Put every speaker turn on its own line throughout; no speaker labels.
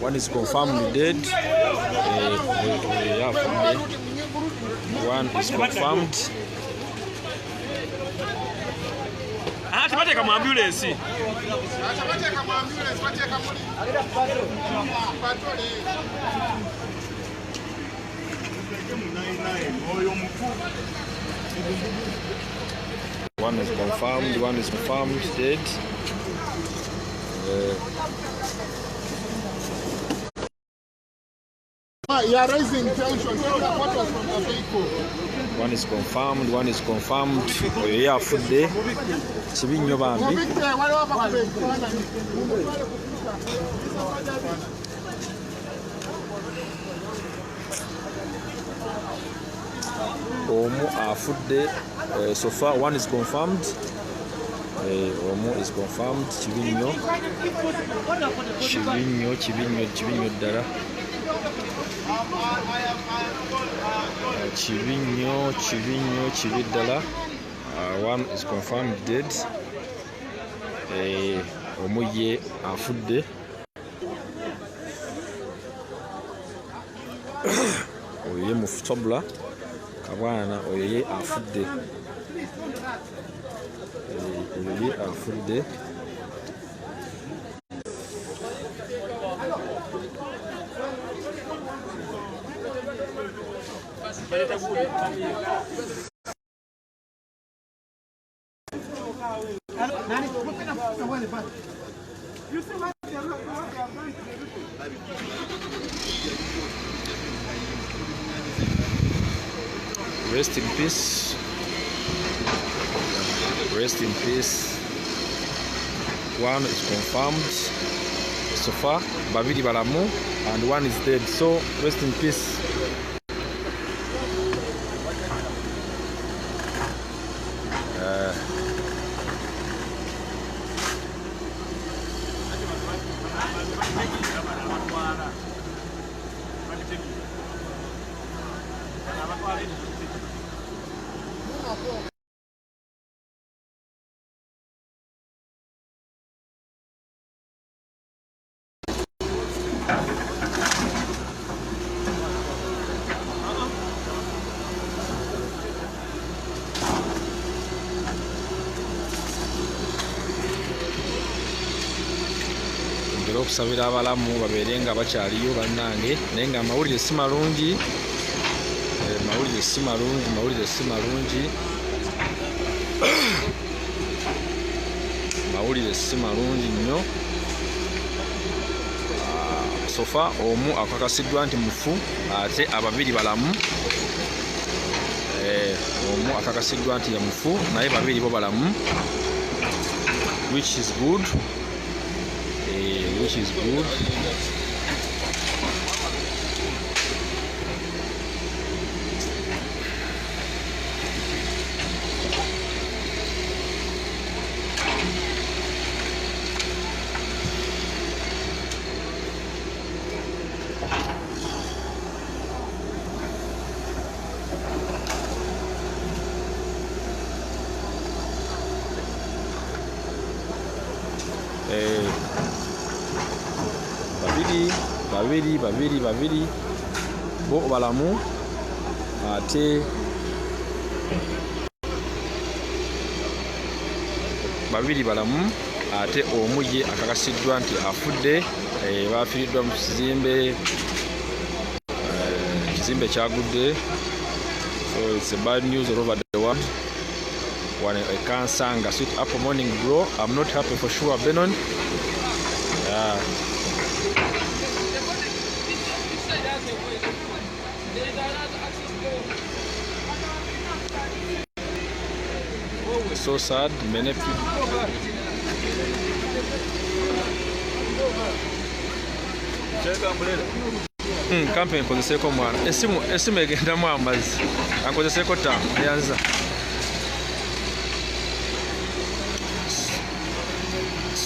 One is confirmed dead. One is confirmed. One is confirmed. One is confirmed dead.
You are raising tension. What was from the vehicle?
One is confirmed. One is confirmed. Yeah, food day. Chibinyo bambi. Omu afudde. So far, one is confirmed. Omu is confirmed. Chibinyo dala. Chibidala. One is confirmed dead. Omuye afudde. Oye mufutobula kabwana oye afudde. Oye afudde. Rest in peace. Rest in peace. One is confirmed. So far, babiri balamu and one is dead. So rest in peace. Okusabira abalamu babeere nga bakyaliyo bannange naye nga amawulire si malungi. Mawulire si malungi nnyo. Sofa omu akakasiddwa nti mufu ate ababiri balamu. Omu akakasiddwa nti ya mufu naye babiri bo balamu, which is good. Which is good. Babiri bo balamu ate omu ye akakasiddwa nti afudde. Bafiiriddwa mu kizimbe kyagudde. So it's a bad news all over the world. One I can't sing a sweet apple morning bro. I'm not happy for sure, Benon. So sad, many people. Kampe nkozeseko mwana esimu egendamu amazzi ankozeseko ttaano yanza.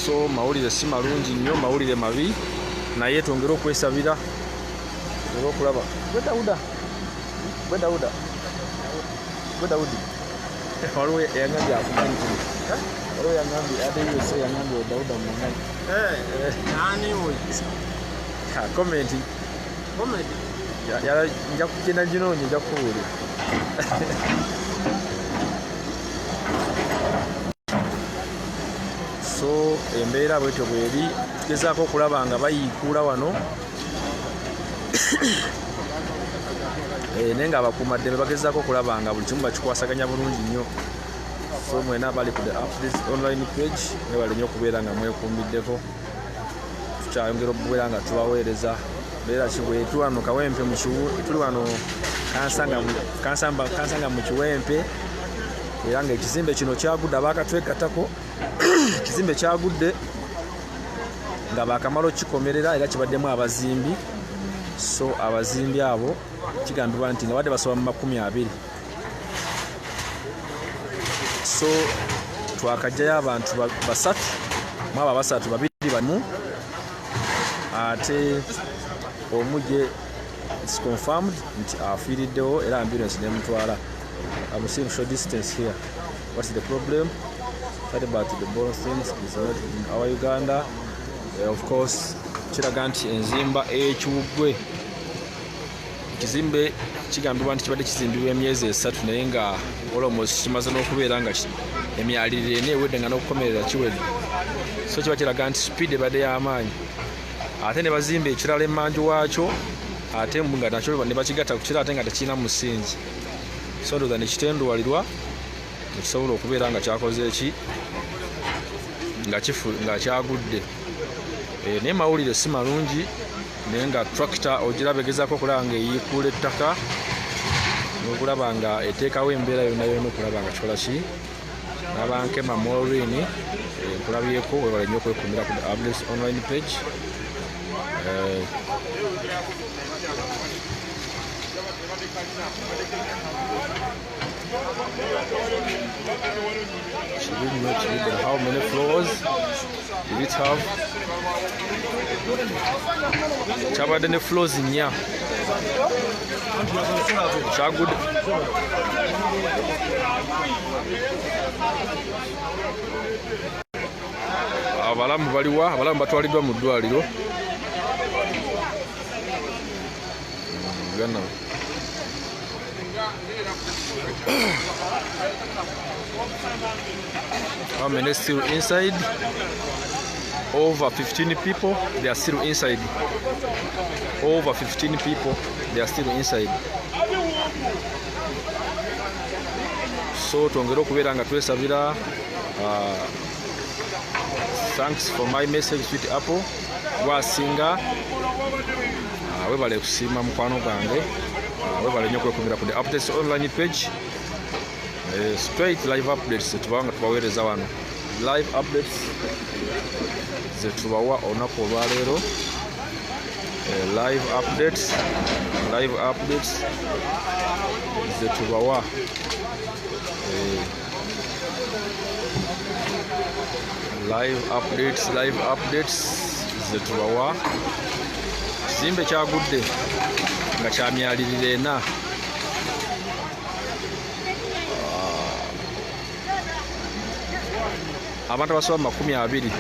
So mawulire si malungi nnyo, mawulire mabi naye twongere okwesabira olw'okulaba Dawudi waliwo eyangambye akumanyi Oyo yangambye ate yose yangambye Dauda Mumanyi.
Nani oyo?
Comment. Ya nja kugenda ginoonye nja kuwulira. So embeera bwetyo bweri tugezaako okulaba nga bayiikuula wano naye nga abakuumaddembe bagezaako okulaba nga buli kimu bakikwasaganya bulungi nnyo. So mwena abali ku the updates online page mwebale nnyo okubeera nga mwekuumiddeko. Tukyayongera okubeera nga tubaweereza mbeera kibwe tuli wano Kawempe mu tuli wano kansanga mu Kiwempe era nga ekizimbe kino kyagudde abaakatwegattako ekizimbe kyagudde nga baakamala okikomerera era kibaddemu abazimbi. So abazimbi abo kigambibwa nti nga badde basoba mu 20. So twakajjayo abantu basatu mu abo basatu babiri bamu ate omuje it's confirmed nti afiiriddewo era ambulance nemutwala. I'm seeing short distance here. What's the problem? What about the bonus things is not in our Uganda. Of course kiraga nti enzimba ekiwuggwe ekizimbe kigambibwa nti kibadde kizimbibwa emyezi 3 naye nga almost kimaze n'okubeera nga emyaliriro ena ewedde nga n'okukomerera kiwedde. So kiba kiraga nti speed ebadde y'amaanyi ate ne bazimba ekirala emmanju waakyo ate nga nakyo ne bakigatta ku kirala ate nga tekirina musingi. So ndowooza ne kitenduwalirwa ne kisobola okubeera nga kyakoze eki nga kyagudde. Naye mawulire si malungi naye nga tractor ogiraba egezaako okulaba nga eyiikuula ettaka n'okulaba nga eteekawo embeera yonna yonna okulaba nga kikola ki n'abankema Maureen nkulabyeko webale nnyo okwekuumira ku the updates online page. How many floors did it have? Kyabadde ne floors 4. Kyagudde. Abalamu baliwa? Abalamu batwaliddwa mu ddwaliro. How many still inside? Over 15 people, they are still inside. Over 15 people, they are still inside. So twongera okubeera nga twesabira. Thanks for my message with Apple. Gwasinga webale kusiima mukwano gwange. Webale nnyo okwekuumira ku the updates online page. Straight live updates tubanga tubaweereza wano. Live updates zetubawa olunaku olwaleero. Live updates zetubawa live updates zetubawa. Ekizimbe kyagudde nga kyamyalirira ena. Abantu abasoba 20.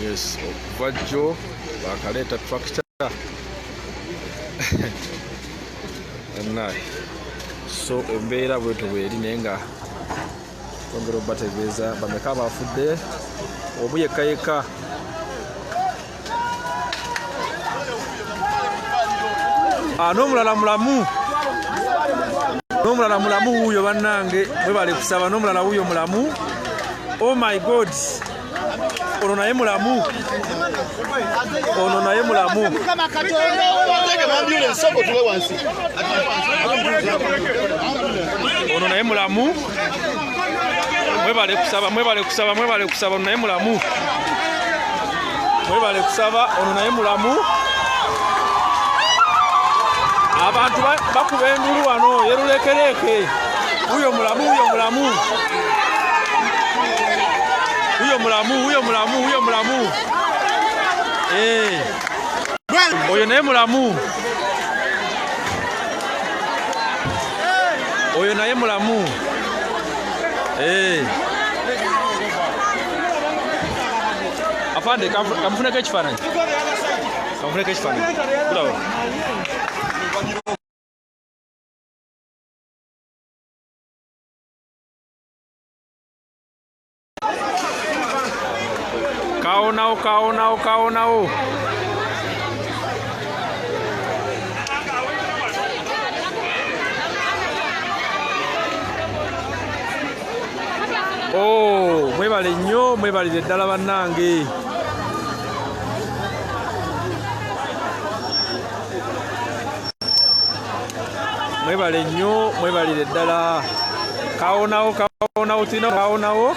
Yes, okuvajjo bakaleeta tractor. So embeera bwetyo bweri naye nga twongera obategeeza bameka abafudde obuyekayeka. N'omulala mulamu wuuyo bannange mwebale kusaba. N'omulala wuuyo mulamu. Oh my God, ono naye mulamu. Ono naye mulamu. Mwebale kusaba. Ono naye mulamu. Mwebale kusaba. Ono naye mulamu. Abantu bakuba endulu wano yerulekereke. Wuyo mulamu. Huyo mulamu. Oyo naye mulamu. Afande kamfuneko ekifaananyi. Bravo. Kaonawo. Oh, mwebale nnyo, mwebalire ddala bannange. Mwebale nnyo, mwebalire ddala. Kaonawo, tulina kaonawo.